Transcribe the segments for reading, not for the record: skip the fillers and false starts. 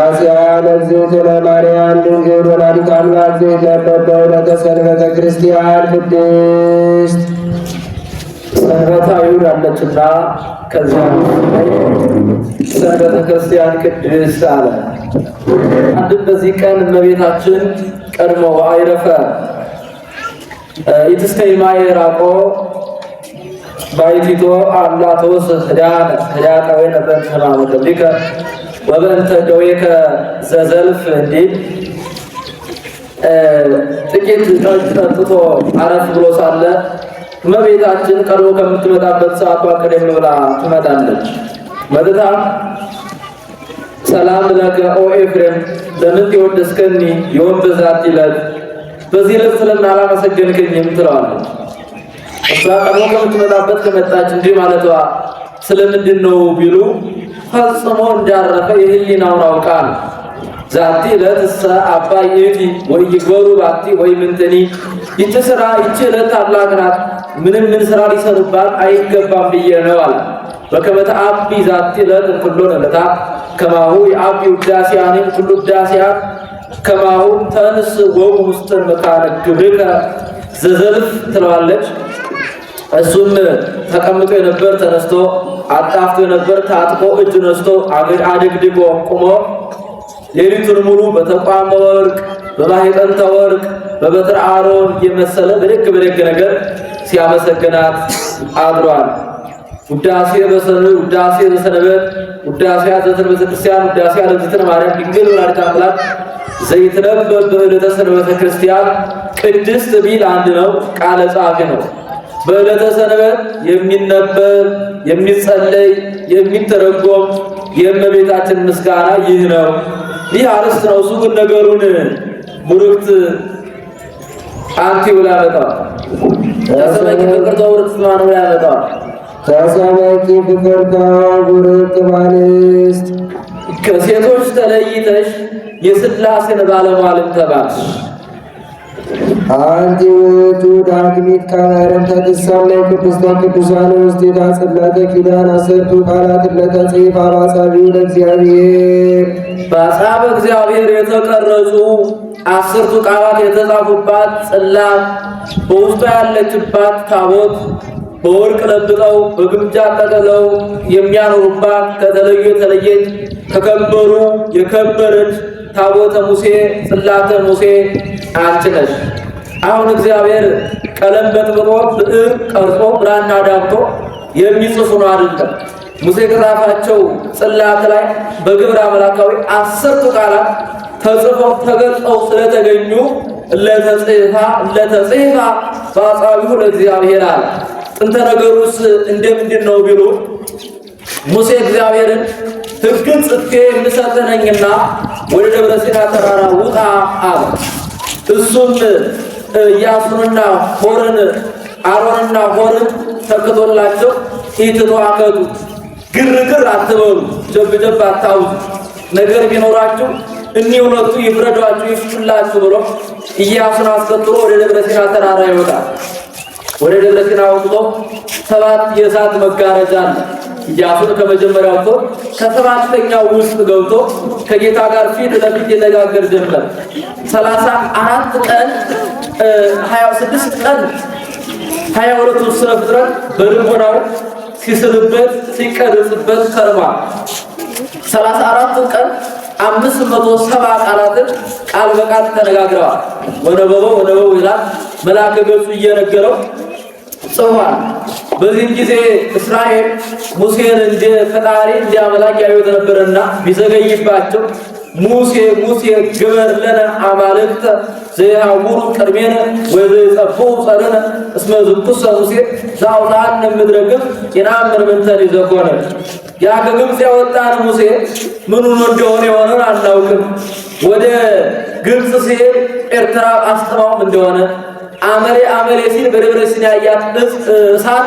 ውዳሴያን እግዝእትነ ማርያም ድንግል ወላዲተ አምላክ ዘይትነበብ ለተሰንበተ ክርስቲያን ቅድስት ሰንበታዊ አለችና ከዚያ ሰንበተ ክርስቲያን ቅድስት አለ። አንድም በዚህ ቀን እመቤታችን ቀድሞ አይረፈ ኢትስከይማ የራቆ ባይቲቶ አላ ተወስህ ህዳጣዊ ነበር ተማመተ ሊከ ወበንተ ደዌከ ዘዘልፍ እንዲል ጥቂት ጠጥቶ አረፍ ብሎ ሳለ እመቤታችን ቀርቦ ከምትመጣበት ሰዓቷ ቀደም ብላ ትመጣለች። መጥታ ሰላም ለከ ኦ ኤፍሬም ለምን ትወደስከኒ የወን በዛት ይላል በዚህ ዕለት ስለምን አላመሰገንከኝም ትለዋለች። እሷ ቀርቦ ከምትመጣበት ከመጣች እንዲህ ማለቷ ስለምንድን ነው ቢሉ ፈጽሞ እንዳረፈ የህሊናውን አውቃ ነው። ዛቲ ዕለት አባይ እቲ ወይ ይጎሩ ባቲ ወይ ምንተኒ ይቺ ስራ ይቺ ዕለት ታላቅ ናት፣ ምንም ምን ስራ ሊሰሩባት አይገባም ብዬ ነው አለ። በከመ ተአቢ ዛቲ ዕለት ኩሎ ነለታ ከማሁ የአቢ ውዳሴያንን ኩሉ ውዳሴያት ከማሁ ተንስ ወው ውስጥን መካነ ግብርከ ዘዘልፍ ትለዋለች። እሱም ተቀምጦ የነበር ተነስቶ አጣፍቶ የነበር ታጥቆ እጅ ነስቶ አድግድጎ ቆሞ ሌሊቱን ሙሉ በተቋመ ወርቅ በማኅጠንተ ወርቅ በበትረ አሮን የመሰለ በደግ ነገር ሲያመሰግናት አድሯል። ውዳሴ በሰንበት ውዳሴ ዘወትር ቤተክርስቲያን ውዳሴ ለእግዝእትነ ማርያም ድንግል ወላዲተ አምላክ ዘይትነበብ በዕለተ ሰንበተ ክርስቲያን ቅድስት ቢል አንድ ነው፣ ቃለ ጸሐፊ ነው። በዕለተ ሰንበት የሚነበብ የሚጸለይ የሚተረጎም የእመቤታችን ምስጋና ይህ ነው። ይህ አርዕስት ነው። እሱ ግን ነገሩን ቡርክት አንቲ ብላ ያመጣዋል። ተሰማቂ ፍቅርተ ቡርክት ማን ብላ ያመጣዋል? ተሰማቂ ፍቅርተ ቡርክት ማንስት ከሴቶች ተለይተሽ የሥላሴን ባለሟልም ተባልሽ። አንቲ ውእቱ ዳግሚት ካህን ተትሰመይ ቅድስተ ቅዱሳን ውስቴታ ጽላተ ኪዳን አሰርቱ ቃላት ለተጽሕፋ በአጻብዕ ለእግዚአብሔር በአጻብዕ እግዚአብሔር የተቀረጹ 10ቱ ቃላት የተጻፉባት ጽላት በውስጧ ያለችባት ታቦት በወርቅ ለብጠው በግምጃ ጠቅልለው የሚያኖሩባት ከተለዩ የተለየች ከከበሩ የከበረች ታቦተ ሙሴ ጽላተ ሙሴ አንቺ ነሽ። አሁን እግዚአብሔር ቀለም በጥብጦ ብዕር ቀርጾ ብራና ዳምጦ የሚጽፉ ነው አይደለም። ሙሴ ከጻፋቸው ጽላት ላይ በግብረ አምላካዊ 10ቱ ቃላት ተጽፈው ተገልጸው ስለተገኙ ለተጽሕፋ በአጻብዕ ለእግዚአብሔር አለ። ጥንተ ነገሩስ እንደምንድን ነው ቢሉ ሙሴ እግዚአብሔርን ሕግን ጽፌ የምሰጥህ ነኝና ወደ ደብረ ሲና ተራራ ውጣ አለ። እሱም ኢያሱንና አሮንና ሆርን ተክቶላቸው ኢትተዋከቱ ግርግር አትበሉ፣ ጀብጀብ አታውዙ፣ ነገር ቢኖራችሁ እኒህ ሁለቱ ይፍረዷችሁ ይፍቱላችሁ ብሎ ኢያሱን አስከትሎ ወደ ደብረ ሲና ተራራ ይወጣል። ወደ ደብረ ሲና ወጥቶ 7 የእሳት መጋረጃ አለ። ኢያሱን ከመጀመሪያው ወጥቶ ከሰባተኛው ውስጥ ገብቶ ከጌታ ጋር ፊት ለፊት የተነጋገር ጀመር። 34 ቀን 26 ቀን 22 ስነ ፍጥረት በልቦናው ሲስልበት ሲቀርጽበት ከርሟል። 34 ቀን 570 ቃላትን ቃል በቃል ተነጋግረዋል። ወነበው ይላል መልአከ ገጹ እየነገረው ጽፏል። በዚህ ጊዜ እስራኤል ሙሴን እንደ ፈጣሪ እንዲያመላክ ያዩት ነበርና ቢዘገይባቸው ሙሴ ግበር ለነ አማልክተ ዘይሃውሩ ቅድሜነ ወዘይጸፍሑ ጸርነ እስመ ዝኩሰ ሙሴ ዘአውጣነ እምድረ ግብፅ ይንአምር ምንተኒ ዘኮነ። ያ ከግብፅ ያወጣን ሙሴ ምኑን እንደሆነ የሆነን አናውቅም። ወደ ግብፅ ሲሄድ ኤርትራ አስጥማውም እንደሆነ አመሌ ሲል በደብረ ሲና ያያት እሳት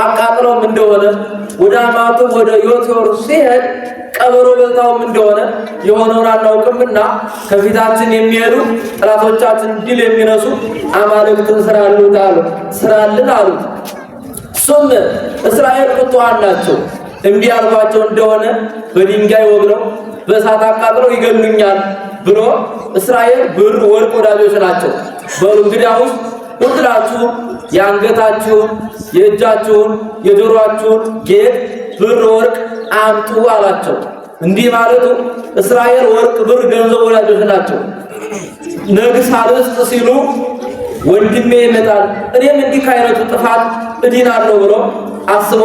አቃጥለውም እንደሆነ ወደ አማቱ ወደ ዮቶር ሲሄድ ቀበሮ በልታውም እንደሆነ የሆነውን አናውቅምና ከፊታችን የሚሄዱ ጠላቶቻችን ድል የሚነሱ አማልክትን ስራልን አሉት። እሱም እስራኤል ቁጥዋን ናቸው። እምቢ ያልኳቸው እንደሆነ በድንጋይ ወግረው በእሳት አቃጥለው ይገሉኛል ብሎ እስራኤል ብር ወርቅ ወዳጆች ናቸው። በሉ እንግዲያውስ ሁላችሁ የአንገታችሁን፣ የእጃችሁን፣ የጆሮአችሁን ጌጥ ብር ወርቅ አምጡ አላቸው። እንዲህ ማለቱ እስራኤል ወርቅ ብር ገንዘብ ወዳጆች ናቸው። ነግስ አልስጥ ሲሉ ወንድሜ ይመጣል እኔም እንዲህ ከአይነቱ ጥፋት እድናለሁ ብሎ አስቦ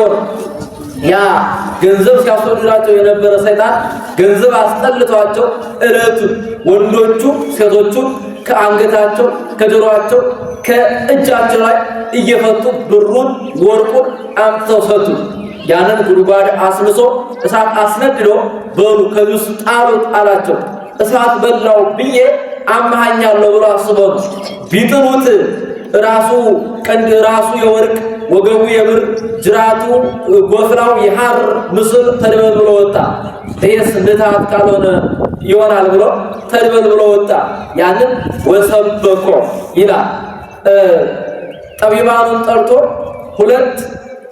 ያ ገንዘብ ሲያስወድዳቸው የነበረ ሰይጣን ገንዘብ አስጠልቷቸው እለቱ ወንዶቹ ሴቶቹ ከአንገታቸው ከጆሮአቸው ከእጃቸው ላይ እየፈቱ ብሩን ወርቁን አምጥተው ሰጡ። ያንን ጉድጓድ አስምሶ እሳት አስነድዶ በሉ ከዚህ ውስጥ ጣሉት አላቸው። እሳት በላው ብዬ አማሃኛለሁ ብሎ አስበው ቢጥሉት ራሱ ቀንድ ራሱ የወርቅ ወገቡ የብር ጅራቱ ጎፍራው የሐር ምስል ተድበልብሎ ወጣ። ይሄስ ምታት ካልሆነ ይሆናል ብሎ ተድበልብሎ ወጣ። ያንን ወሰበኮ ይላል። ጠቢባኑን ጠርቶ ሁለት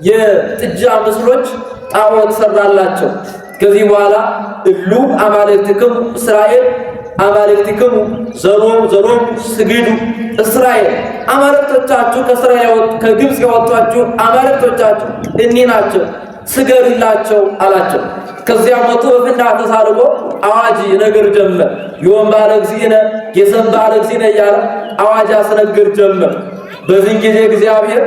የጥጃ ምስሎች ጣዖት ሰራላቸው። ከዚህ በኋላ እሉ አማልክትክሙ እስራኤል አማልክትክሙ ዘሮም ስግዱ እስራኤል አማልክቶቻችሁ ከግብፅ ያወጣችሁ አማልክቶቻችሁ እኒህ ናቸው ስገዱላቸው አላቸው። ከዚያ ሞቶ በፍንዳ ተሳልቆ አዋጅ ነገር ጀመር። ዮም ባለ እግዚእነ የሰም ባለ እግዚእነ እያለ አዋጅ አስነግር ጀመር። በዚህ ጊዜ እግዚአብሔር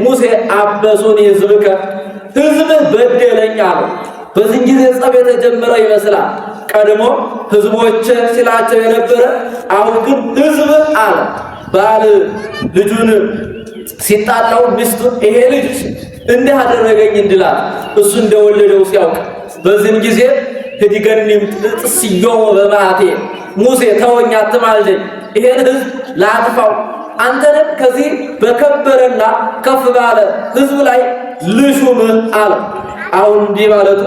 ሙሴ አበሱኒ ሕዝብከ ሕዝብ በደለኝ አለው። በዚህ ጊዜ ጸብ የተጀመረ ይመስላል። ቀድሞ ሕዝቦች ሲላቸው የነበረ አሁን ግን ሕዝብ አለ። ባል ልጁን ሲጣላው ሚስቱን ይሄ ልጅ እንዲህ አደረገኝ እንድላት እሱ እንደወለደው ሲያውቅ በዚህ ጊዜ ህዲገኒም ጥስዮ በማቴ ሙሴ ተወኝ አትማልደኝ፣ ይሄን ሕዝብ ላጥፋው፣ አንተንም ከዚህ በከበረና ከፍ ባለ ሕዝብ ላይ ልሹምህ አለ። አሁን እንዲህ ማለቱ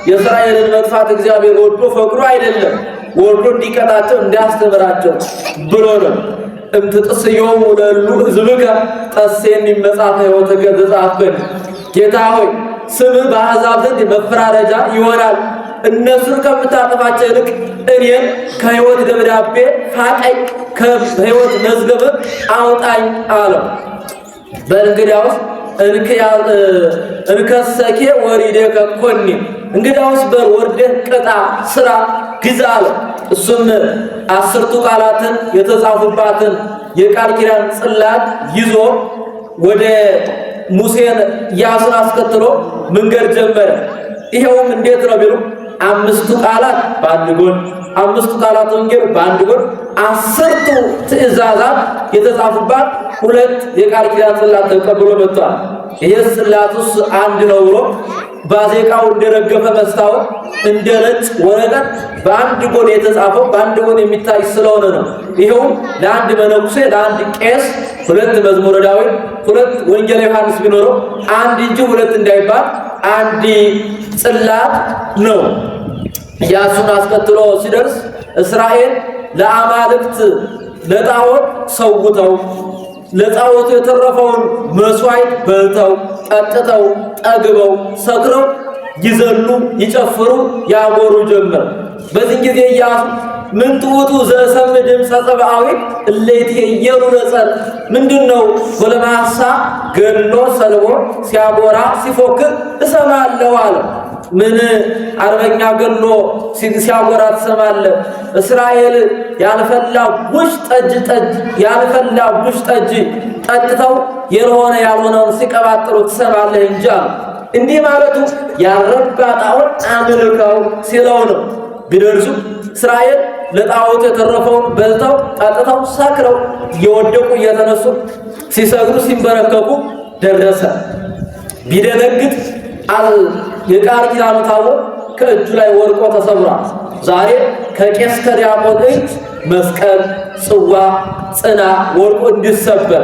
የእስራኤልን መጥፋት እግዚአብሔር ወዶ ፈቅዶ አይደለም፣ ወዶ እንዲቀጣቸው እንዲያስተምራቸው ብሎ ነው። እምትጥስዮሙ ለሉ ሕዝብከ ጠሴኒ መጽሐፈ ሕይወትከ ዘጻፍከኒ። ጌታ ሆይ ስምህ በአሕዛብ ዘንድ መፈራረጃ ይሆናል። እነሱን ከምታጠፋቸው ይልቅ እኔን ከሕይወት ደብዳቤ ፋቀኝ፣ ከሕይወት መዝገብ አውጣኝ አለው። በእንግዲያውስ እንከሰኬ ወሪዴከ ኮኒ፣ እንግዲያውስ በል ወርደህ ቅጣ ስራ ግዛ አለው። እሱም 10ቱ ቃላትን የተጻፉባትን የቃል ኪዳን ጽላት ይዞ ወደ ሙሴን ኢያሱን አስከትሎ መንገድ ጀመረ። ይሄውም እንዴት ነው ቢሉ 5ቱ ቃላት በአንድ ጎን፣ 5ቱ ቃላት ወንጌል በአንድ ጎን፣ 10ቱ ትእዛዛት የተጻፉባት 2 የቃል ኪዳን ጽላት ተቀብሎ መጥቷል። ይሄ ጽላቱስ አንድ ነው ብሎ ባዜቃው እንደረገፈ መስታወት እንደ ነጭ ወረቀት በአንድ ጎን የተጻፈው በአንድ ጎን የሚታይ ስለሆነ ነው። ይሄው ለአንድ መነኩሴ ለአንድ ቄስ 2 መዝሙረ ዳዊት 2 ወንጌል ዮሐንስ ቢኖረው አንድ እንጂ 2 እንዳይባል አንድ ጽላት ነው። ኢያሱን አስከትሎ ሲደርስ እስራኤል ለአማልክት ለጣዖት ሰውተው ለጣዖቱ የተረፈውን መስዋዕት በልተው ጠጥተው ጠግበው ሰክረው ይዘሉ ይጨፍሩ ያጎሩ ጀመር። በዚህ ጊዜ ኢያሱ ምን ትውቱ ዘሰም ድምፀ ጸብአዊት እለይት የየሩ ነጸር፣ ምንድነው ጎለማሳ ገሎ ሰልቦ ሲያጎራ ሲፎክር እሰማለሁ አለ። ምን አርበኛ ገሎ ሲያጎራ ትሰማለህ? እስራኤል ያልፈላ ቡሽ ጠጅ ያልፈላ ቡሽ ጠጅ ጠጥተው የሆነ ያልሆነውን ሲቀባጥሩ ትሰማለህ እንጂ አለ። እንዲህ ማለቱ ያልረባ ጣዖት አምልከው ሲለው ነው። ቢደርሱ እስራኤል ለጣዖቱ የተረፈውን በልተው ጠጥተው ሰክረው እየወደቁ እየተነሱ ሲሰግዱ ሲንበረከኩ ደረሰ። ቢደነግጥ የቃል ኪዳኑ ታቦት ከእጁ ላይ ወርቆ ተሰብሯል። ዛሬ ከቄስ ከዲያቆን እጅ መስቀል፣ ጽዋ፣ ጽና ወርቆ እንዲሰበር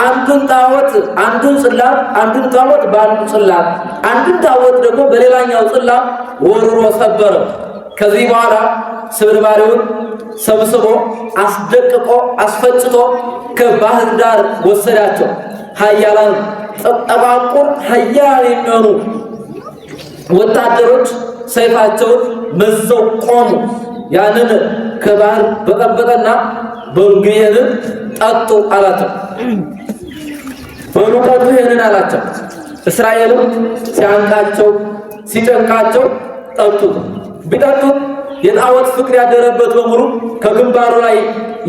አንዱን ታቦት አንዱን ጽላት አንዱን ታቦት በአንዱ ጽላት አንዱን ታቦት ደግሞ በሌላኛው ጽላት ወርሮ ሰበረ። ከዚህ በኋላ ስብርባሪውን ሰብስቦ አስደቅቆ አስፈጭቶ ከባህር ዳር ወሰዳቸው። ኃያላን ጠባቁር ኃያል የሚሆኑ ወታደሮች ሰይፋቸውን መዘው ቆሙ። ያንን ከባህር በጠበጠና በእንግዲህ ጠጡ አላቸው። በሩቀቱ ይሄንን አላቸው። እስራኤልም ሲያንቃቸው ሲጨንቃቸው ጠጡት። ቢጠጡት የጣዖት ፍቅር ያደረበት በሙሉ ከግንባሩ ላይ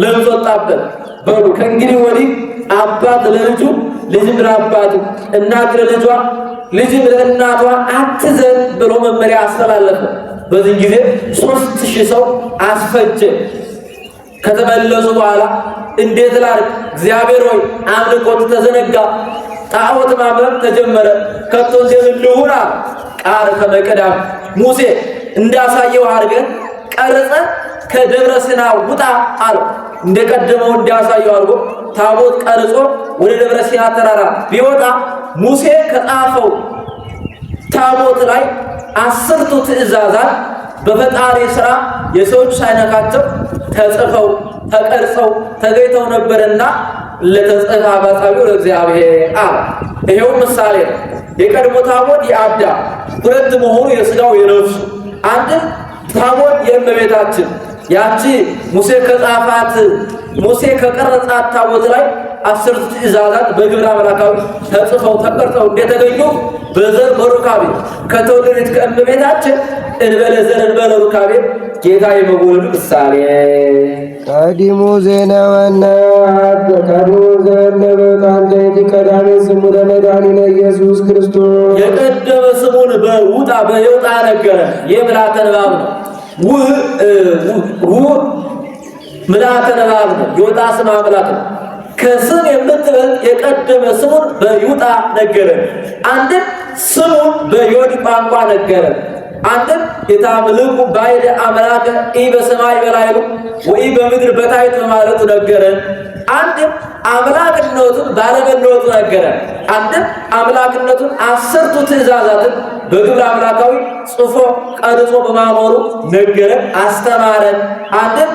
ለምጽ ወጣበት። በሉ ከእንግዲህ ወዲህ አባት ለልጁ ልጅም ለአባቱ እናት ለልጇ ልጅም ለእናቷ አትዘን ብሎ መመሪያ አስተላለፈ። በዚህ ጊዜ 3000 ሰው አስፈጀ። ከተመለሱ በኋላ እንዴት ላድርግ? እግዚአብሔር ሆይ አምልኮት ተዘነጋ፣ ጣዖት ማምለክ ተጀመረ። ከቶ እንደምን ቃል ከመቀዳም ሙሴ እንዳሳየው አድርገን ቀርጸ ከደብረ ሲና ውጣ አለው። እንደቀደመው እንዳሳየው አድርጎ ታቦት ቀርጾ ወደ ደብረ ሲና ተራራ ቢወጣ ሙሴ ከጻፈው ታቦት ላይ 10ቱ ትእዛዛት በፈጣሪ ሥራ የሰዎች ሳይነካቸው ተጽፈው ተቀርጸው ተገኝተው ነበርና ለተጽፋ ባጻቢው ለእግዚአብሔር አለ። ይሄው ምሳሌ ነው። የቀድሞ ታቦት የአዳም ሁለት መሆኑ የሥጋው የነፍሱ አንድ ታቦት የእመቤታችን ያቺ ሙሴ ከጻፋት ሙሴ ከቀረጻት ታቦት ላይ 10 ትእዛዛት በግብረ አምላካዊ ተጽፈው ተቀርጸው እንደተገኙ በዘር በሩካቤ ከተወለደች ከእመቤታችን እንበለ ዘር እንበለ ሩካቤ ጌታ የመወለዱ ምሳሌ ቀዲሙ ዜናወነ ቀዲሙ ዘነበ ቀዳሜ ስሙ ለመድኃኒነ ኢየሱስ ክርስቶስ የቀደመ ስሙን በውጣ በየውጣ ነገረ የምልአተ ንባብ ነው። ምልአተ ንባብ ነው። የወጣ ስም አምላክ ነው። ከስም የምትበልጥ የቀደመ ስሙን በይውጣ ነገረ። አንድም ስሙን በዮድ ቋንቋ ነገረ። አንድም የታምልኩ ባይደ አምላከ ኢ በሰማይ በላይሉ ወይ በምድር በታይት በማለቱ ነገረን። አንድም አምላክነቱን ባለመለወጡ ነገረን። አንድም አምላክነቱን 10ቱ ትእዛዛትን በግብረ አምላካዊ ጽፎ ቀርጾ በማኖሩ ነገረን፣ አስተማረን። አንድም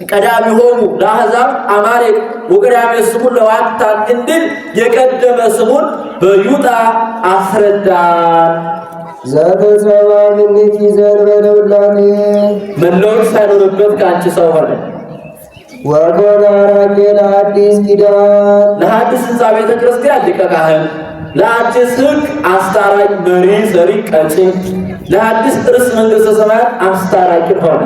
ቀዳሚሆሙ ለአሕዛብ አማሌቅ ወቀዳሜ ስሙን ለዋታን እንድል የቀደመ ስሙን በይውጣ አስረዳን። ዘተሰባ ምኒት ይዘንበለ ውላጤ መለወጥ ሳይኖርበት ከአንቺ ሰው ሆነ። ወኮነ አራጌ ለአዲስ ኪዳን ለአዲስ ሕንፃ ቤተ ክርስቲያን ሊቀ ካህን፣ ለአዲስ ሕግ አስታራቂ መሪ ሰሪ ቀጭን፣ ለአዲስ ርስ መንግሥተ ሰማያት አስታራቂ ሆነ።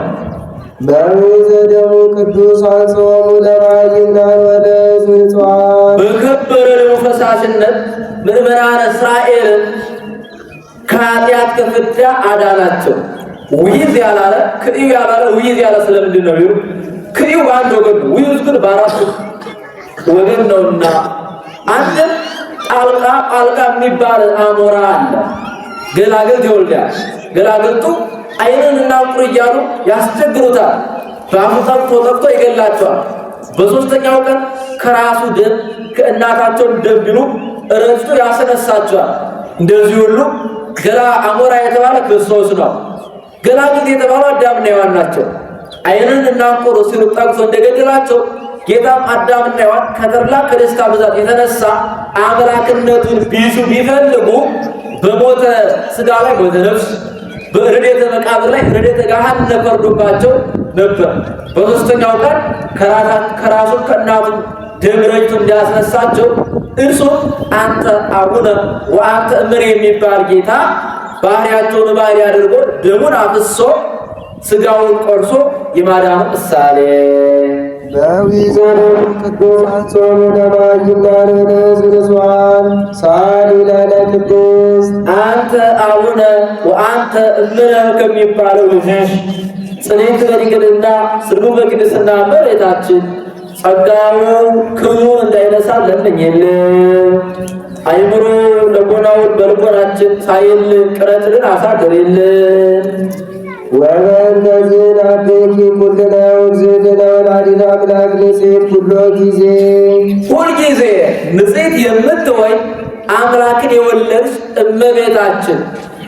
በቤተ ደሙ ቅዱስ አንጾሙ ለማይምናን ወደ ዝንጿን በከበረ ደሙ ፈሳሽነት ምእመናነ እስራኤልን ከኃጢአት ከፍዳ አዳናቸው። ውይዝ ያላለ ክኢው ያላለ ውይዝ ያለ ስለምንድን ነው? ክኢው በአንድ ወገን ነው፣ ውይዝ ግን በአራት ወገን ነውና አንድም ጣልቃ የሚባል አሞራ አለ። ገላገልት ይወልዳል። ገላገልቱ ዓይንን እና ቁር እያሉ ያስቸግሩታል። በአፉ ጠቅቶ ይገላቸዋል። በሦስተኛው ቀን ከራሱ ደም ከእናታቸው ደም ቢሉ ረጭቶ ያስነሳቸዋል። እንደዚህ ሁሉ አሞራ የተባለ ክርስቶስ ነው። ገላግልት የተባሉ አዳምና ሔዋን ናቸው። ዓይንን እና ቁር ሲሉ ጠቅሶ እንደገደላቸው ጌታም አዳምና ሔዋን ከተድላ ከደስታ ብዛት የተነሳ አምላክነቱን ቢፈልጉ በሞተ ሥጋ ላይ ሞተ ነፍስ በረድኤተ መቃብር ላይ ረድኤተ ገሃነም ፈርዶባቸው ነበር። በሦስተኛው ቀን ከራሱ ከእናቱ ደም ረጭቶ እንዲያስነሳቸው እርሱም አንተ አቡነ ወአንተ እምኔ የሚባል ጌታ ባህሪያቸውን ባህሪ አድርጎ ደሙን አፍሶ ሥጋውን ቆርሶ የማዳኑ ምሳሌ በዊዘሮ ቅዱስ አንጾሙ ለማይምናን ወደ ዝንጿን ሳሊ ለነ ቅዱስ አንተ አቡነ ወአንተ እምነ ከሚባለው ልጅሽ ጽኔት በድንግልና ስርጉ በቅድስና እመቤታችን ጸጋው ክብሩን እንዳይነሳ ለምኝልን። አይምሮ ለጎናውን በልቦናችን ሳይል ቅረጽልን አሳድርልን። ወበእንደዝን አቤኪ ኩልነ ውግዝእትነ ወላዲተ አምላክ ንጽሕት ኩሎ ጊዜ ሁልጊዜ ንጽሕት የምትሆኝ አምላክን የወለድሽ እመቤታችን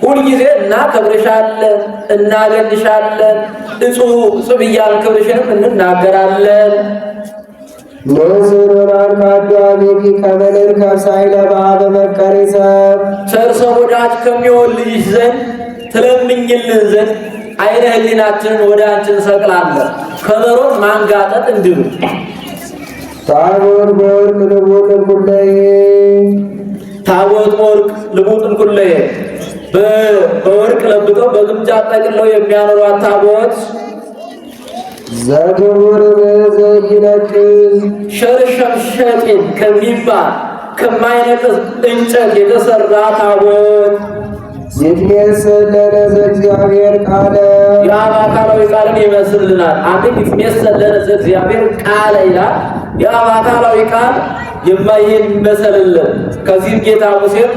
ሁልጊዜ እናከብርሻለን፣ እናገንሻለን። እጹብ እያልን ክብርሽንም እንናገራለን። ንስሩናን ካዱ አቤኪ ከመንር ከብሳይለ በአበ መከሪ ሰብ ቸር ሰው ወዳጅ ከሚሆን ልጅሽ ዘንድ ትለምኝልን ዘንድ አይነ ህሊናችንን ወደ አንቺ እንሰቅላለን። ከመሮጥ ማንጋጠጥ እንዲሉ ታቦት በወርቅ ልቡጥ እንኩለየ ታቦት በወርቅ ልቡጥ እንኩለየ በወርቅ ለብጠው በግምጃ ጠቅልለው የሚያኖሯት ታቦት ዘግቡር ዘይነቅዝ ሸርሸምሸጤን ከሚባል ከማይነቅዝ እንጨት የተሰራ ታቦት ይትሜሰለነ ዘእግዚአብሔር ቃለ የአብ አካላዊ ቃልን ይመስልናል። አንድም ይትሜሰለነ ዘእግዚአብሔር ቃለ ይላል። የአብ አካላዊ ቃል የማይመሰልልን ከዚህም ጌታ ሙሴም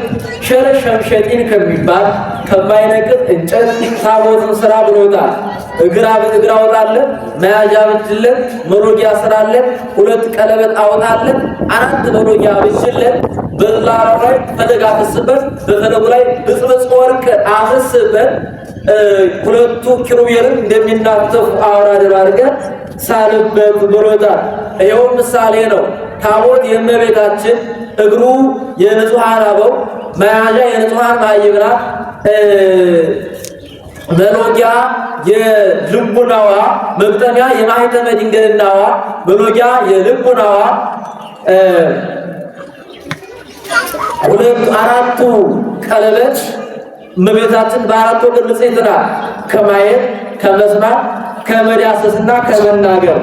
ሸርሸምሸጢን ከሚባል ከማይነቅዝ እንጨት ታቦትን ስራ ብሎታል። እግር አወጣለት፣ መያዣ አብጅለት፣ መሎጊያ ስራለት፣ 2 ቀለበት አወጣለት፣ 4 መሎጊያ አብጅለት፣ በላዩ ላይ ፈለግ አፍስበት፣ በፈለጉ ላይ ብፅብፅ ወርቅ አፍስበት፣ 2ቱ ኪሩቤልን እንደሚናተፉ አውራ ድር አድርገህ ሳልበት ብሎታል። ይኸው ምሳሌ ነው። ታቦት የእመቤታችን እግሩ የንጹሐን አበው መያዣ የንጹሐን ማይብራት መሎጊያ የልቡናዋ መግጠሚያ የማኅተመ ድንግልናዋ መሎጊያ የልቡናዋ 4ቱ ቀለበት እመቤታችን በ4 ወገን ንጽሕት ናት። ከማየት ከመስማት ከመዳሰስና ከመናገር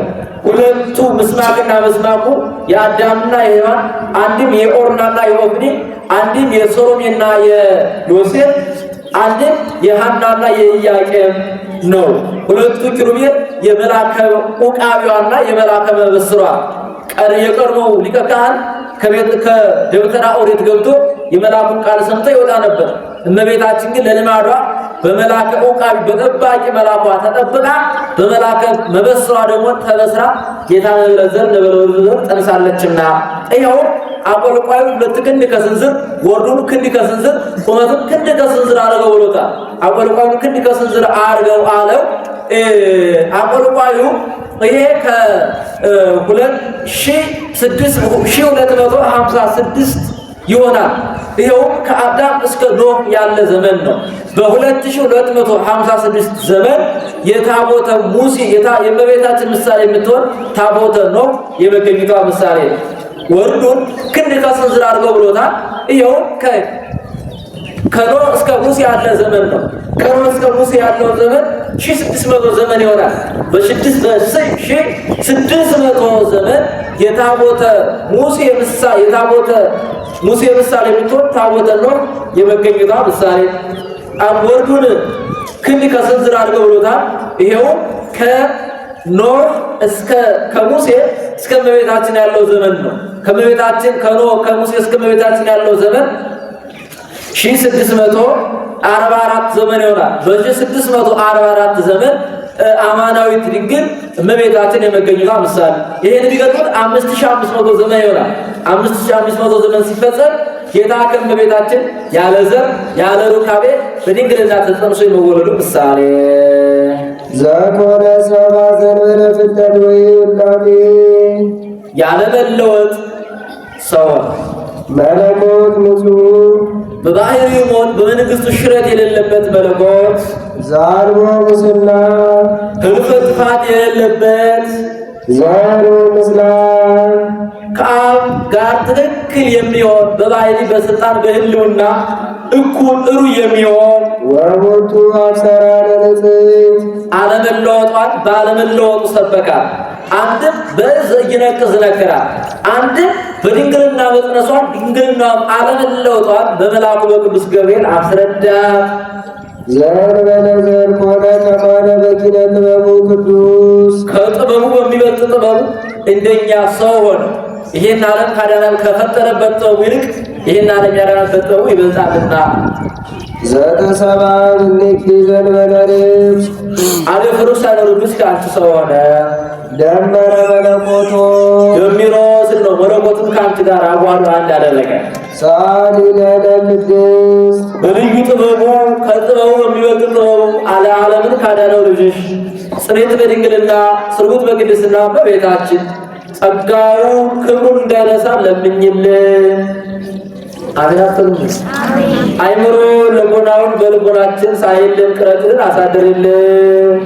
2ቱ ምስማቅና መስማቁ የአዳምና የሔዋን አንድም የኦርናና የኦፍኒ አንድም የሶሎሜና የዮሴፍ አንድም የሐናና የኢያቄም ነው። 2ቱ ኪሩቤል የመላከ ዑቃቢዋና የመላከ መበስሯ የቀድሞው ሊቀ ካህን ከደብተራ ኦሪት ገብቶ የመላኩን ቃል ሰምቶ ይወጣ ነበር። እመቤታችን ግን ለልማዷ በመላከ ዑቃቢ በጠባቂ መላኳ ተጠብቃ በመላከ መበስሯ ደግሞ ተበስራ ጌታ ለዘር ለበለዘር ጠንሳለችና ይኸው አቆልቋዩ 2 ክንድ ከስንዝር ወርዱን ክንድ ከስንዝር ቁመቱን ክንድ ከስንዝር አድርገው ብሎታል። አቆልቋዩ ክንድ ከስንዝር አድርገው አለው። አቆልቋዩ ይሄ ከ2256 ይሆናል። ይኸው ከአዳም እስከ ኖህ ያለ ዘመን ነው። በ2256 ዘመን የታቦተ ሙሴ የእመቤታችን ምሳሌ የምትሆን ታቦተ ኖህ የመገኘቷ ምሳሌ ነው። ወርዱን ክንድ ከስንዝር አድርገው ብሎታል። ይኸው ከኖህ እስከ ሙሴ ያለ ዘመን ነው። ከኖህ እስከ ሙሴ ያለው ዘመን 1600 ዘመን ይሆናል። በ1600 ዘመን የታቦተ ሙሴ ምሳሌ የምትሆን ታቦተ ኖህ የመገኘቷ ምሳሌ ወርዱን ክንድ ከስንዝር አድርገው ብሎታል። ይሄው ከኖህ ከሙሴ እስከ እመቤታችን ያለው ዘመን ነው። ከሙሴ እስከ እመቤታችን ያለው ዘመን 1644 ዘመን ይሆናል። በ1644 ዘመን አማናዊት ድንግል እመቤታችን የመገኘቷ ምሳሌ ይሄን ቢገጥሙት 5500 ዘመን ይሆናል። 5500 ዘመን ሲፈጸም ጌታ ከእመቤታችን ያለ ዘር ያለ ሩካቤ በድንግልና ተጸንሶ የመወለዱ ምሳሌ ዘኮነ ሰብአ ዘእንበለ ፍልጠት ወውላዴ ያለ መለወጥ ሰው መለኮት ንጹሕ በባህሪው ሞት በመንግሥቱ ሽረት የሌለበት መለኮት ዘአልቦ ሙስና ሕልፈት ጥፋት የሌለበት ዘሩ ምስላም ከአብ ጋር ትክክል የሚሆን በባህሪ በስልጣን በህልውና እኩል ጥሩ የሚሆን ወቦቱ አብሰራ ለንጽሕት አለመለወጧን ባለመለወጡ ሰበካል። አንድም በእዘ ይነቅዝ ነክራል። አንድም በድንግልና መጽነሷን ድንግልናም አለመለወጧን በመልአኩ በቅዱስ ገብርኤል አስረዳት። ዘእንበለ ዘር ኮነ ከማነ በኪነ ጥበቡ ቅዱስ ከጥበቡ በሚበልጥ ጥበቡ እንደኛ ሰው ሆነ። ይሄን ዓለም ከፈጠረበት ጥበቡ ይልቅ ይሄን ዓለም ያዳነበት ጥበቡ ይበልጣልና። ዘተሰብአ እምኔኪ ዘእንበለ ርብስ አለፍሩስ ሳይኖርብሽ ከአንቺ ሰው ሆነ። ደመረ መለኮቶ የሚሮስን ነው መለኮቱን ከአንቺ ጋር አዋህዶ አንድ አደረገ። ሰአሊ ለነ ቅድስት በልዩ ጥበቡ ከጥበቡ በሚበልጥ ጥበቡ ዓለምን ካዳነው ልጅሽ ጽኔት በድንግልና ስርጉት በቅድስና በቤታችን ጸጋውን ክብሩን እንዳይነሳ ለምኝልን። አሜን። አይምሮ ልቦናውን በልቦናችን ሳይልን ቅረጽልን አሳድርልን።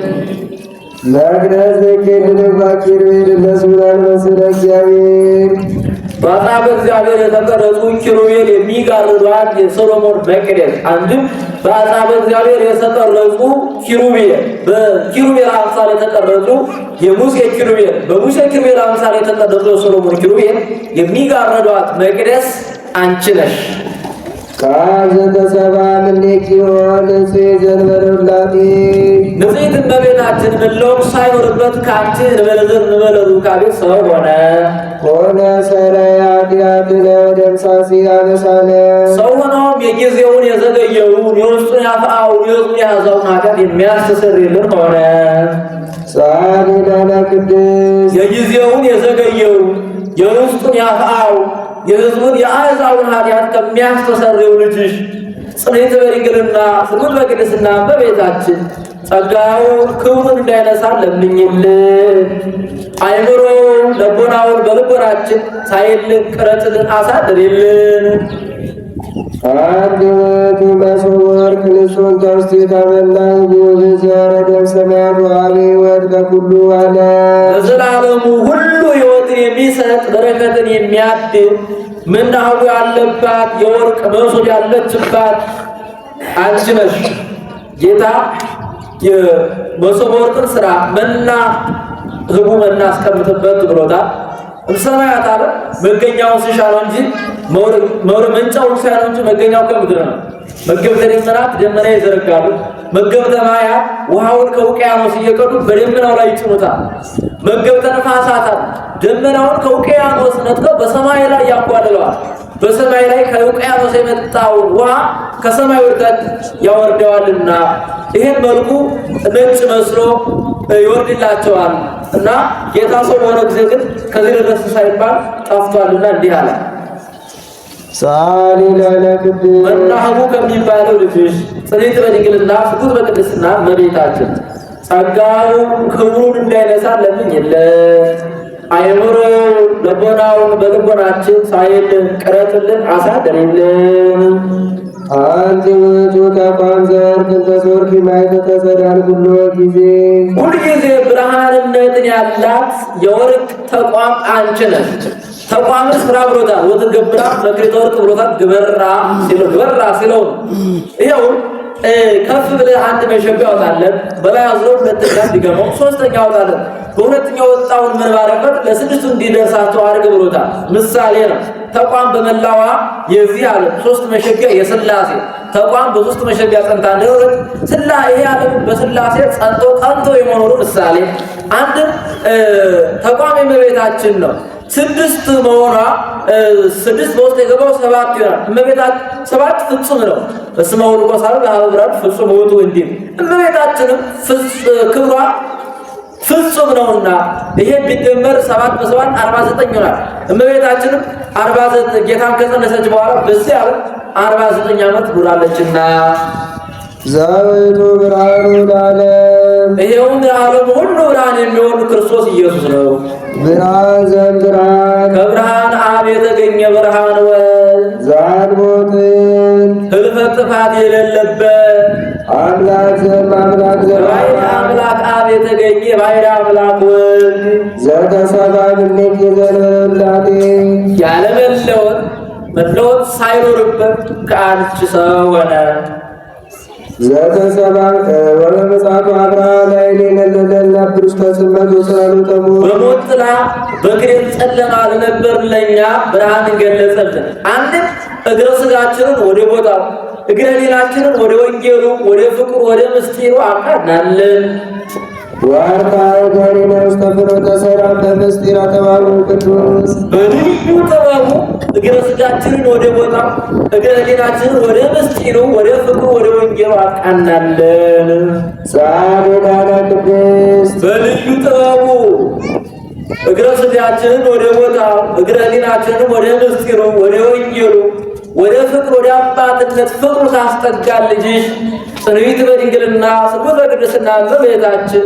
መቅደስ ዘኬልል ባኪር ለሱላን መስለ እግዚአብሔር በአጽናፈ እግዚአብሔር የተቀረጹ ኪሩቤል የሚጋርዷት የሰሎሞን መቅደስ አንድም በአጽናፈ እግዚአብሔር የተቀረጹ ኪሩቤል በኪሩቤል አምሳል የተቀረጹ የሙሴ ኪሩቤል በሙሴ ኪሩቤል አምሳል የተቀረጹ የሰሎሞን ኪሩቤል የሚጋርዷት መቅደስ አንቺ ነሽ። ካዘተሰባ ምኔኪ ሆን ዘንበረላቴ ንጽሕት እመቤታችን ምለውም ሳይኖርበት ከአንቺ እንበለዘር እንበለሩ ካቤት ሰው ሆነ ሰረይ ኃጢአትነ ወደምሳሴ አበሳነ ሰው ሆኖም የጊዜውን የዘገየውን የውስጡን ያፍአውን የሕዝቡን የያዘውን ኃጢአት የሚያስተሰርይልን ሆነ። ጻድቃነ ቅድስት የጊዜውን የዘገየውን የውስጡን ያፍአው የሕዝቡን የአሕዛብን ኃጢአት ከሚያስተሰርየው ልጅሽ ጽንዕት በድንግልና ስሙት በቅድስና በቤታችን ጸጋውን ክብሩን እንዳይነሳ ለምኝልን። አይምሮውን ልቦናውን በልቦናችን ሳይልን ቅረጽልን አሳድርልን። አንድ ወቱ መሶበ ወርቅ ንጹሕ ከውስቴታ መላው ብዘረ ደም ሰማያት ወአብ ሕይወት በኩሉ አለ ለዘላለሙ ሁሉ ሕይወትን የሚሰጥ በረከትን የሚያድል ምናው ያለባት የወርቅ መሶብ ያለችባት አንቺ ነሽ። ጌታ የመሶበ ወርቅን ስራ መና ህቡ መና አስቀምጥበት ብሎታል። ሰማያት አለ መገኛውን ሲሻ ነው እንጂ መንጫውን ሲሻ ነው እንጂ መገኛው ከምድር ነው። መገብተ ደመናት ደመና ይዘረጋሉ። መገብተ ማያት ውሃውን ከውቅያኖስ እየቀዱ በደመናው ላይ ይጭኑታል። መገብተ ነፋሳት ደመናውን ከውቅያኖስ ነጥቀው በሰማይ ላይ ያጓድለዋል። በሰማይ ላይ ከውቅያኖስ የመጣውን ውሃ ከሰማይ ወርቀት ያወርደዋልና ይሄን መልኩ ነጭ መስሎ ይወርድላቸዋል። እና ጌታ ሰው በሆነ ጊዜ ግን ከዚህ ድረስ ሳይባል ጠፍቷልና እንዲህ አለ። ሳሊላነ ቅድስት መናህቡ ከሚባለው ልጅሽ ጽንዕት በድንግልና ፍቁር በቅድስና እመቤታችን ጸጋውን ክብሩን እንዳይነሳ ለምኝልን። አይምሮ ልቦናውን በልቦናችን ሳይልን ቅረጽልን አሳድርልን። አንድ ውእቱ ተቋም ዘወርቅ ተሶርኪ ማይተ ተሰዳን ሁሉ ጊዜ ሁልጊዜ ብርሃንነትን ያላት የወርቅ ተቋም አንቺ ነሽ። ተቋም ስራ ብሎታል። ወትገብራ ለክሪተ ወርቅ ብሎታል። ግበራ ሲለው ይኸው ከፍ ብለህ አንድ መሸቢያ ያወጣለን በላይ አዝሮ ሁለተኛ እንዲገመው ሶስተኛ ያወጣለን በሁለተኛው ወጣውን መንባረበት ለስድስቱ እንዲደርሳቸው አድርግ ብሎታል። ምሳሌ ነው። ተቋም በመላዋ የዚህ ዓለም ሶስት መሸቢያ የሥላሴ ተቋም በሶስት መሸቢያ ጸንታ እንደሆነች ይሄ ዓለም በሥላሴ ጸንቶ የመኖሩ ምሳሌ አንድም ተቋም የእመቤታችን ነው። ስድስት መሆኗ ስድስት በውስጥ የገባው ሰባት ይሆናል። እመቤታችን ሰባት ፍጹም ነው። እስመ ወልቆ ሳይሆን በአብራር ፍጹም ውእቱ እንዲል እመቤታችንም ክብሯ ፍጹም ነውና ይሄ ቢደመር 7 በ7 49 ይሆናል። እመቤታችንም 49 ጌታን ከጸነሰች በኋላ በዚህ ዓለም 49 ዓመት ኑራለችና ዛዊቱ ብርሃኑ ለዓለም ይሄውም ለዓለም ሁሉ ብርሃን የሚሆን ክርስቶስ ኢየሱስ ነው። ብርሃን ዘእምብርሃን ከብርሃን አብ የተገኘ ብርሃን ወልድ ዘአልቦትን ህልፈት ጥፋት የሌለበት አምላክ ዘእምአምላክ ባሕርይ አምላክ አብ የተገኘ ባሕርይ አምላክ ወልድ ዘተሰባ እምኔኪ ዘእንበለውላጤ መለወጥ ሳይኖርበት ከአንቺ ሰው ሆነ። ዘተሰባ ወበምጽአቱ አብርሃ ላዕሌነ ለነብር ውስተ ጽልመት ወጸላሎተ ሞት በሞት ጥላ በግሬን ጨለማ ለነበር ለእኛ ብርሃንን ገለጸልን። አንድም እግረ ሥጋችንን ወደ ቦታው እግረ ሕሊናችንን ወደ ወንጌሉ ወደ ፍቅሩ ወደ ምስጢሩ አቃናልን። ዋርካ ጋሪነ ውስተ ፍኖተ ሰላም በምስጢር ተባሉ ቅዱስ በልዩ ጥበቡ እግረ ሥጋችንን ወደ ቦታው እግረ ሕሊናችንን ወደ ምስጢሩ ወደ ፍቅሩ ወደ ወንጌሉ አቃናልን። ጻድቃነ ቅድስት በልዩ ጥበቡ እግረ ሥጋችንን ወደ ቦታው እግረ ሕሊናችንን ወደ ምስጢሩ ወደ ወንጌሉ ወደ ፍቅር ወደ አባትነት ፍቅሩ ታስጠጋል ልጅሽ ጽንዕት በድንግልና ስሙት በቅድስና እመቤታችን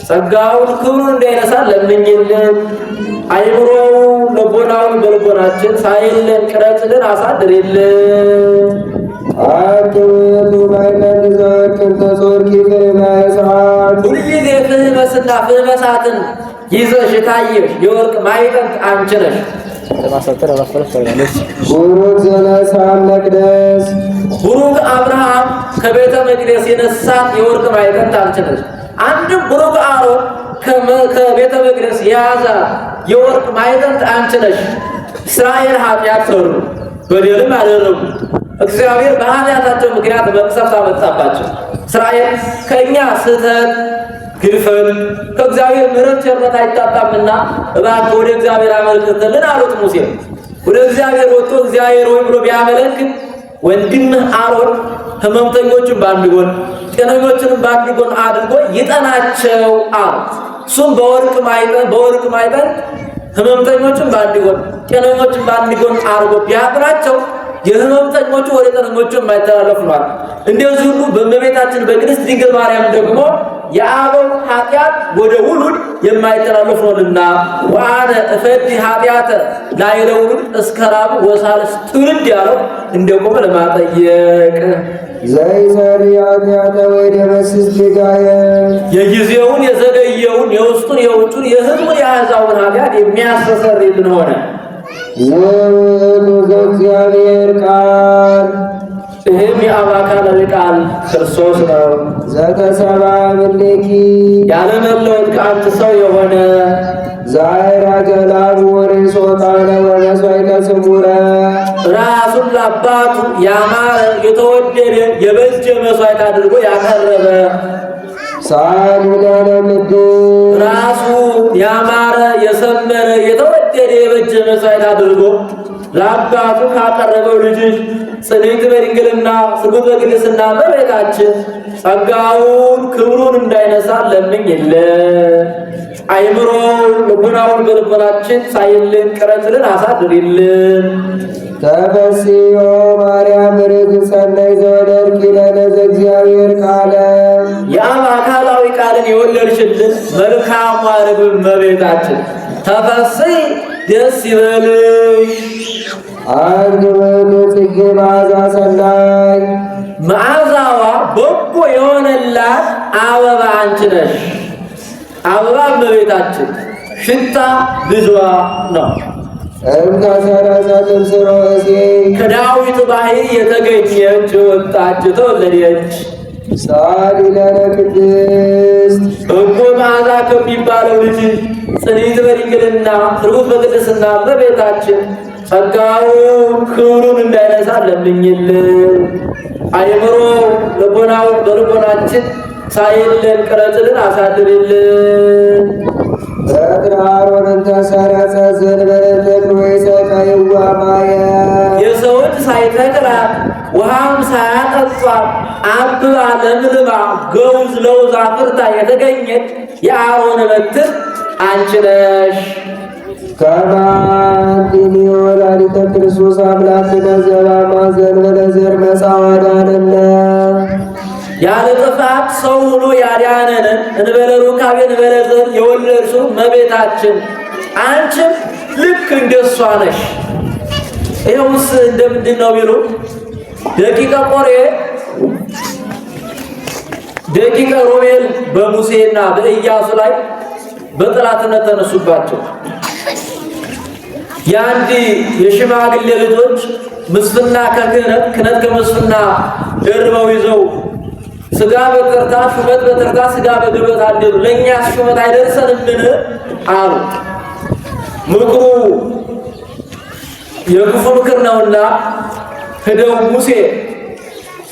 ጸጋውን ክብሩን እንዳይነሳ ለምኝልን። አይምሮው ልቦናውን በልቦናችን ሳይልን ቅረጽልን አሳድርልን። አትውቱ ባይነን ዘወርቅን ተጾርኪ ፍህመሳት ሁልጊዜ ፍህመስና ፍህመሳትን ይዘሽ የታየሽ የወርቅ ማዕጠንት አንቺ ነሽ። ቡሩክ ዘነሳም መቅደስ ቡሩክ አብርሃም ከቤተ መቅደስ የነሳት የወርቅ ማዕጠንት አንቺ ነሽ። አንድም ቡሩክ አሮን ከቤተ መቅደስ የያዘ የወርቅ ማዕጠንት አንቺ ነሽ። እስራኤል ኃጢአት ሰሩ፣ በደልም አደረጉ። እግዚአብሔር በኃጢአታቸው ምክንያት መቅሰፍት አመጣባቸው። እስራኤል ከእኛ ስህተት ግድፈት ከእግዚአብሔር ምሕረት ቸርነት አይታጣምና እባክህ ወደ እግዚአብሔር አመልክትልን አሉት ሙሴ። ወደ እግዚአብሔር ወጥቶ እግዚአብሔር ሆይ ብሎ ቢያመለክት ወንድምህ አሮን ሕመምተኞችን በአንድ ጎን ጤነኞችንም በአንድ ጎን አድርጎ ይጠናቸው አሉት። እሱም በወርቅ ማዕጠንት ሕመምተኞችን በአንድ ጎን ጤነኞችን በአንድ ጎን አድርጎ ቢያጥናቸው የሕመምተኞቹ ወደ ጤነኞቹ የማይተላለፉ ነው። እንደዚህ ሁሉ በእመቤታችን በቅድስት ድንግል ማርያም ደግሞ የአበው ኃጢአት ወደ ውሉድ የማይተላለፍ ነውና ወአነ እፈዲ ኃጢአተ ላዕለ ውሉድ እስከ ራብ ወሳልስ ትውልድ ያለው እንደቆመ ለማጠየቅ ዘይሰሪ ኃጢአተ ወይደመስስ ጌጋየ የጊዜውን የዘገየውን የውስጡን የውጩን የሕዝቡን የአሕዛብን ኃጢአት የሚያስተሰርይልን ሆነ። ዘውእቱ ዘእግዚአብሔር ቃል ይህም የአብ አካላዊ ቃል ክርስቶስ ነው። ዘተሰብአ እምኔኪ ያለመለወጥ ከአንቺ ሰው የሆነ ዘአዕረገ ለአብ ወርእሶ ቃለ ወመሥዋዕተ ስሙረ ራሱን ለአባቱ ያማረ የተወደደ የበጀ መሥዋዕት አድርጎ ያቀረበ ሳሊ ለነ ምድር ራሱ ያማረ የሰመረ የተወደደ የበጀ መሥዋዕት አድርጎ ለአባቱ ካቀረበው ልጅሽ ጽድቅ በድንግልና ስጉት በቅድስና በቤታችን ጸጋውን ክብሩን እንዳይነሳ ለምኝልን። አይምሮውን ልቡናውን በልቦናችን ሳይልን ቅረጽልን አሳድሪልን። ተፈሥሒ ማርያም ርግብ ሰናይ ዘወለድኪ ለነ ዘእግዚአብሔር ቃለ የአብ አካላዊ ቃልን የወለድሽልን መልካሟ ርግብ እመቤታችን ተፈሥሒ ደስ ይበልሽ። አንድ ወይኑ ጽጌ መዓዛ ሰናይ መዓዛዋ በጎ የሆነላት አበባ አንቺ ነሽ። አበባ እመቤታችን ሽታ ልጇ ነው። እምከሰረጸ ትምስሮ እሴይ ከዳዊት ባሕርይ የተገኘች ወጣች የተወለደች ሳሊ ለነ ቅድስት በጎ መዓዛ ከሚባለው ልጅ ጽኒት በድንግልና ርጉት በቅድስና በቤታችን ጸጋውን ክብሩን እንዳይነሳ ለምኝልን። አይምሮ ልቦናውን በልቦናችን ሳይልን ቅረጽልን አሳድርልን። በትረ አሮንን ተሰረጸ ዘእንበለ ወይሰቀይዋ ማየ የሰዎች ሳይተክላት ውሃም ሳያጠጧት አብባ ለምልማ ገውዝ ለውዝ አፍርታ የተገኘች የአሮን በትር አንቺ ነሽ። ከማንቲኒ ወላዲተ ክርስቶስ አምላክነ ዘበአማ ዘእንበለ ዘር መጽአ ወአዳነነ ያለ ጥፋት ሰው ሆኖ ያዳነንን እንበለ ሩካቤ እንበለ ዘር የወለድሽው እመቤታችን አንቺም ልክ እንደሷ ነሽ። ይኸውስ እንደምንድን ነው ቢሉ ደቂቀ ሮቤል በሙሴና በኢያሱ ላይ በጠላትነት ተነሱባቸው። የአንድ የሽማግሌ ልጆች ምስፍና ከክህነት ክህነት ከምስፍና ደርበው ይዘው ስጋ በተርታ ሹመት በተርታ ስጋ በገበታ አደሩ። ለእኛስ ሹመት አይደርሰንምን አሉ። ምክሩ የክፉ ምክር ነውና ሄደው ሙሴ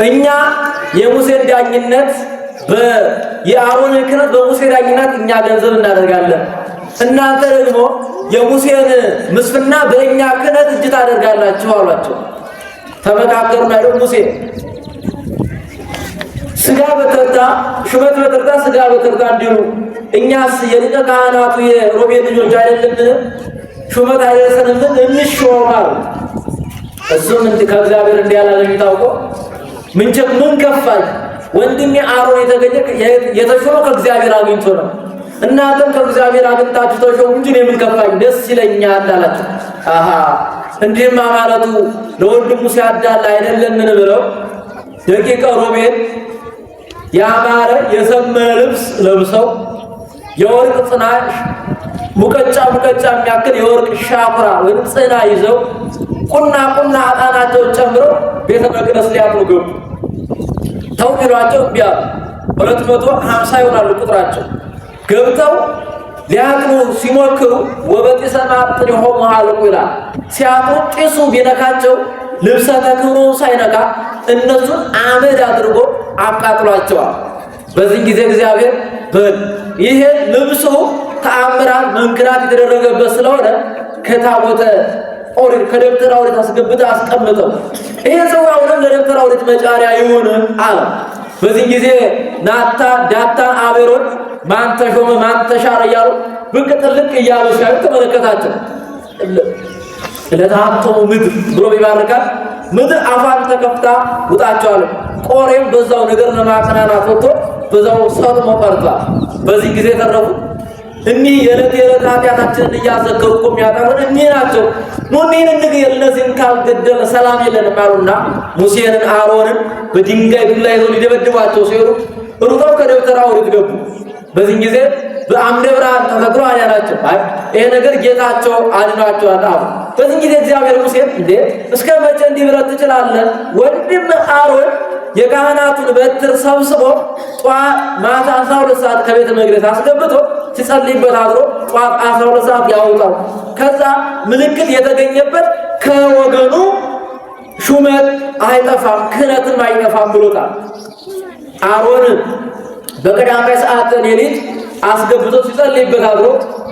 እኛ የሙሴን ዳኝነት የአሮንን ክህነት በሙሴ ዳኝነት እኛ ገንዘብ እናደርጋለን፣ እናንተ ደግሞ የሙሴን ምስፍና በእኛ ክህነት እጅ ታደርጋላችሁ አሏቸው። ተመካከሩና ሄደው ሙሴ ስጋ በተርታ ሹመት በተርታ ስጋ በተርታ እንዲሉ እኛስ የሊቀ ካህናቱ የሮቤል ልጆች አይደለምን? ሹመት አይደርሰንምን? እንሾማል። እሱም ከእግዚአብሔር እንዲያላገኝ ታውቆ ምን ከፋኝ ወንድሜ አሮን የተገኘ የተሾመው ከእግዚአብሔር አግኝቶ ነው። እናንተም ከእግዚአብሔር አግኝታችሁ ተሾሙ እንጂ እኔ ምን ከፋኝ? ደስ ይለኛል አላቸው። አሃ እንዲህማ ማለቱ ለወንድሙ ሲያዳላ አይደለምን ብለው ደቂቀ ሮሜል ያማረ የሰመረ ልብስ ለብሰው የወርቅ ጽና ሙቀጫ የሚያክል የወርቅ ሻኩራ ወይም ጽና ይዘው ቁና ዕጣናቸውን ጨምረው ቤተ መቅደስ ሊያጥኑ ገቡ። ተው ቢሏቸው እምቢ አሉ። 250 ይሆናሉ ቁጥራቸው። ገብተው ሊያጥኑ ሲሞክሩ ወበጢሰ ማጥሪሆሙ ሀልቁ ይላል። ሲያጥኑ ጢሱ ቢነካቸው ልብሰ ተክህኖ ሳይነካ እነሱን አመድ አድርጎ አቃጥሏቸዋል። በዚህ ጊዜ እግዚአብሔር ይሄ ልብሱ ተአምራት መንክራት የተደረገበት ስለሆነ ከታቦተ ኦሪት ከደብተራ ኦሪት አስገብተህ አስቀምጠው፣ ይሄ ጽዋውንም ለደብተራ ኦሪት መጫሪያ ይሁን አለ። በዚህ ጊዜ ዳታን አቤሮን ማን ተሾመ ማን ተሻረ እያሉ ብቅ ጥልቅ እያሉ ሲያዩ ተመለከታቸው። ለታተሙ ምድር ብሎ ይባርካል። ምድር አፋን ተከፍታ ውጣቸዋል። ቆሬም በዛው ነገር ለማቀናናት ወጥቶ በዛው ሰጥሞ ቀርቷል። በዚህ ጊዜ ተረፉ። እኒህ የዕለት ኃጢአታችንን እያዘከሩ እኮ የሚያጠፉን እኒህ ናቸው። ኑኒን እንግዲህ እነዚህን ካልገደለ ሰላም የለንም አሉና ሙሴንን አሮንን በድንጋይ ዱላ ይዘው ሊደበድቧቸው ሲሄዱ ሩጠው ከደብተራ ኦሪት ገቡ። በዚህ ጊዜ በአምደ ብርሃን ተፈጥሮ አያላቸው። ይሄ ነገር ጌታቸው አድኗቸዋል አሉ። በዚህ ጊዜ እግዚአብሔር ሙሴን እንዴ እስከ መቼ እንዲህ ብለህ ትችላለህ? ወንድም አሮን የካህናቱን በትር ሰብስቦ ጧት ማታ 12 ሰዓት ከቤተ መቅደስ አስገብቶ ሲጸልይበት አድሮ ጧት 12 ሰዓት ያውጣው። ከዛ ምልክት የተገኘበት ከወገኑ ሹመት አይጠፋም ክህነትም አይጠፋም ብሎታል። አሮን በቀዳማይ ሰዓት ሌሊት አስገብቶ ሲጸልይበት አድሮ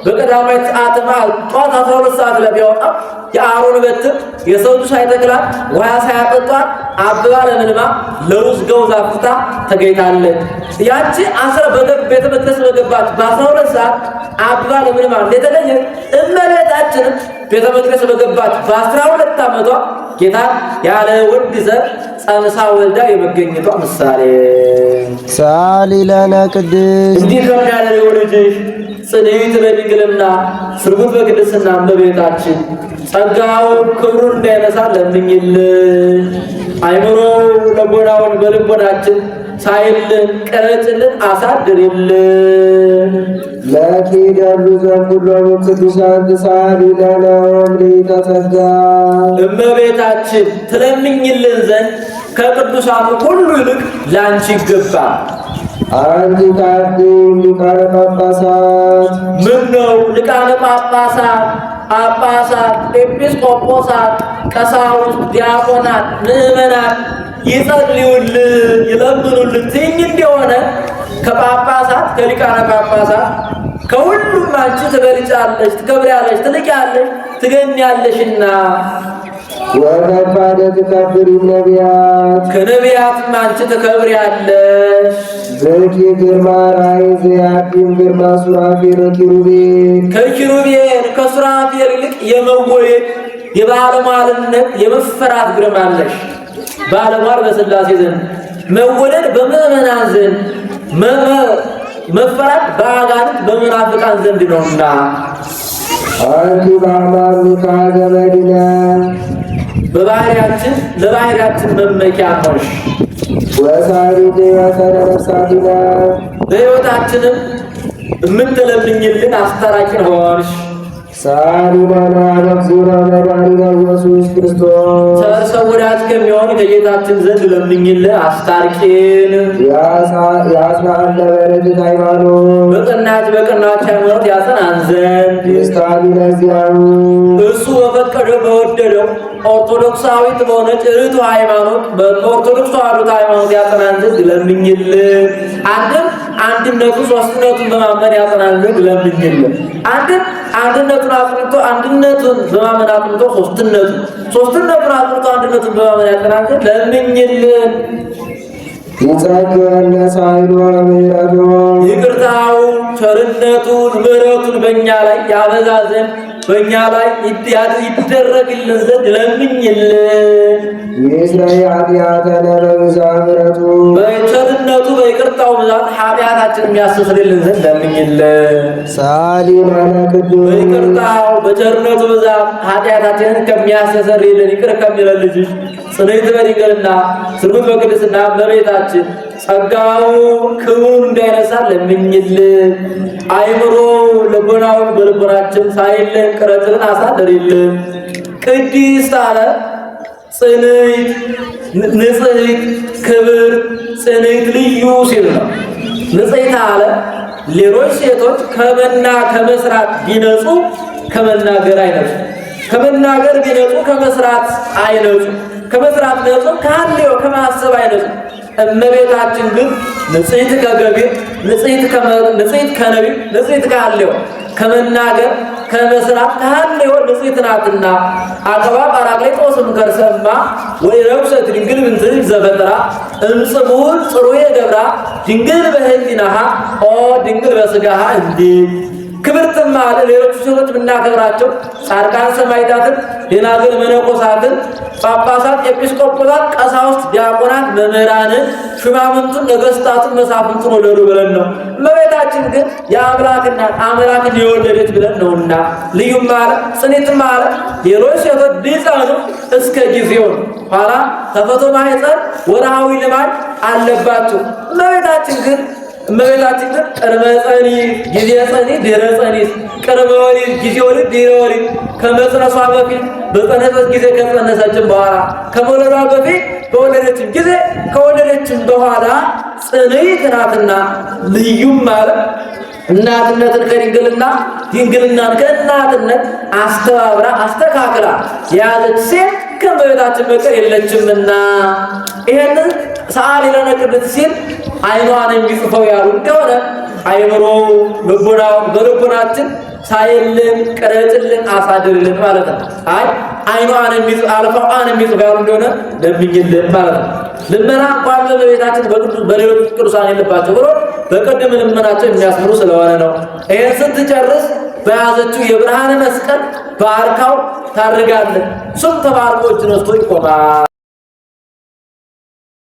በቀዳማይ ሰዓት ማለት ጧት 12 ሰዓት ላይ ቢያወጣ የአሮን በትር የሰው ልጅ ሳይተክላት ውሃ ሳያጠጧት አብባ ለምልማ ለውዝ ገውዛ ፍታ ተገኝታለች። ያቺ ቤተ መቅደስ በገባች በ12 ሰዓት አብባ ለምልማ እንደተገኘ እመቤታችን ቤተ መቅደስ በገባች በ12 ዓመቷ ጌታ ያለ ወንድ ዘር ጸንሳ ወልዳ የመገኘቷ ምሳሌ ሳሊ ለነ ቅድስት እንዲህ ከሚያደርገው ልጅሽ ጽንዕት በድንግልና ስርጉት በቅድስና እመቤታችን ጸጋው ክብሩን እንዳይነሳ ለምኝልን። አይምሮ ልቦናውን በልቦናችን ሳይልን ቀረጽልን አሳድርልን። ለኪ ደሉ ዘንጉሎሙ ቅዱሳን ሳሊ ለነ ወምልዕተ ጸጋ እመቤታችን ትለምኝልን ዘንድ ከቅዱሳኑ ሁሉ ይልቅ ላንቺ ይገባል። አንቲ ታድኅን ሊቃነ ጳጳሳት ምን ነው ሊቃነ ጳጳሳት ኤጲስቆጶሳት ቀሳውስት ዲያቆናት ምእመናት ይጸልዩልን ይለምኑልን ትኝ እንደሆነ ከጳጳሳት ከሊቃነ ጳጳሳት ከሁሉም አንቺ ትበልጫለሽ ትከብሪያለሽ ትልቂያለሽ ትገኛለሽና ወረፋደ ትከብሪ ነቢያት ከነቢያትም አንቺ ትከብሪያለሽ። ዘኪ ግርማ ራእይ ዘያድኅን ግርማ ሱራፌል ኪሩቤል ከኪሩቤል ከሱራፌል ይልቅ የመወደድ የባለሟልነት የመፈራት ግርማ አለሽ። ባለሟል በሥላሴ ዘንድ መወደድ በምእመናን ዘንድ መፈራት በአጋንንት በመናፍቃን ዘንድ ነውና አንቲ በአማኑካ ዘመድነ ለባህሪያችን መመኪያ ነሽ። ወሳሪት ወሰነ ነፍሳቲነ በሕይወታችንም የምትለምኝልን አስታራቂን ሆንሽ። ሳሊለነ አለግዚነ መድኃኒነ ኢየሱስ ክርስቶስ ሰው ወዳጅ ከሚሆን ከጌታችን ዘንድ ለምኝልን አስታርቂን። ያጽናነ በረድኤተ ሃይማኖት በቀናች ሃይማኖት ያጸናን ዘንድ ይስታሊነ ዚአሁ እሱ በፈቀደው በወደደው ኦርቶዶክሳዊት በሆነች ርቱ ሃይማኖት በኦርቶዶክስ ተዋሕዶ ሃይማኖት ያጸናን ዘንድ ለምኝልን። አንድነቱ ሶስትነቱን በማመን ያጸናን ዘንድ ለምኝልን። አንድነቱን አጽንቶ አንድነቱን በማመን አጽንቶ ሶስትነቱን አጽንቶ አንድነቱን በማመን ያጸናን ዘንድ ለምኝልን። ይጸግበነ ሣህሉ ወምሕረቱ ይቅርታው ቸርነቱን ምሕረቱን በእኛ ላይ ያበዛ ዘንድ በእኛ ላይ ይደረግልን ዘንድ ለምኝልን። ይስረይ ኃጢአተነ በብዝኃ ምሕረቱ በቸርነቱ በይቅርታው ብዛት ኃጢአታችንን የሚያስተሰርይልን ዘንድ ለምኝልን። ሰአሊ ለነ ቅዱስ በይቅርታው በቸርነቱ ብዛት ኃጢአታችንን ከሚያስተሰርይልን ይቅር ከሚለን ልጅሽ ጽንዕት በድንግልና ስርጉት በቅድስና እመቤታችን ጸጋውን ክብሩን እንዳይነሳ ለምኝልን። አይምሮ ልቦናውን በልቦናችን ሳይልን ቅረጽልን አሳደሪልን። ቅድስት አለ ጽንዕት ንጽሕት ክብር ጽንዕት ልዩ ሲል ነው። ንጽሕት አለ ሌሎች ሴቶች ከመስራት ቢነጹ ከመናገር አይነጹ፣ ከመናገር ቢነጹ ከመስራት አይነጹ፣ ከመስራት ነጹ ከሐልዮ ከማሰብ አይነጹ። እመቤታችን ግን ንጽሕት ከገቢር ንጽሕት ከነቢብ ንጽሕት ከሐልዮ ከመናገር ከመስራት ከሐልዮ ንጽሕት ናትና። አቀባ ጳራቅሊጦስም ከርሰማ ወይ ረኩሰት ድንግል ብንትል ዘፈጥራ እምጽቡር ጽሩየ ገብራ ድንግል በህሊናሃ ኦ ድንግል በሥጋሃ እንዲል ክብርትም አለ ሌሎቹ ሴቶች ብናከብራቸው ጻድቃን ሰማዕታትን፣ ደናግል መነኮሳትን፣ ጳጳሳት፣ ኤጲስቆጶሳት፣ ቀሳውስት፣ ዲያቆናት፣ መምህራንን፣ ሹማምንቱን፣ ነገሥታቱን፣ መሳፍንቱን ወለዱ ብለን ነው። እመቤታችን ግን የአምላክ እናት አምላክን የወለደች ብለን ነውና ልዩም አለ ጽንዕትም አለ ሌሎች ሴቶች ቢጸኑ እስከ ጊዜው ኋላ ተፈቶ ማኅፀን ወርሃዊ ልማድ አለባቸው። እመቤታችን ግን ቅድመ ጸኒስ ጊዜ ጸኒስ ድኅረ ጸኒስ ቅድመ ወሊድ ጊዜ ወሊድ ድኅረ ወሊድ ከመጽነሷ በፊት በጸነሰች ጊዜ ከጸነሰችም በኋላ ከመውለዷ በፊት በወለደችም ጊዜ ከወለደችም በኋላ ጽንዕት ናትና ልዩም ማለት እናትነትን ከድንግልና ድንግልናን ከእናትነት አስተባብራ አስተካክላ የያዘች ሴት ከእመቤታችን በቀር የለችምና ይሄንን ሰአሊ ለነ ቅድስት ሲል አይኗን የሚጽፈው ያሉ እንደሆነ አይምሮ ልቦናውን በልቦናችን ሳይልን ቅረጽልን አሳድርልን ማለት ነው። አይኗን የሚጽፍ አልፋዋን የሚጽፍ ያሉ እንደሆነ ለምኝልን ማለት ነው። ልመና እንኳን በቤታችን በሌሎች ቅዱሳን የለባቸው ብሎ በቀደም ልመናቸው የሚያስምሩ ስለሆነ ነው። ይሄን ስትጨርስ በያዘችው የብርሃን መስቀል ባርካው ታርጋለህ። እሱም ተባርኮ እጅ ነስቶ ይቆማል።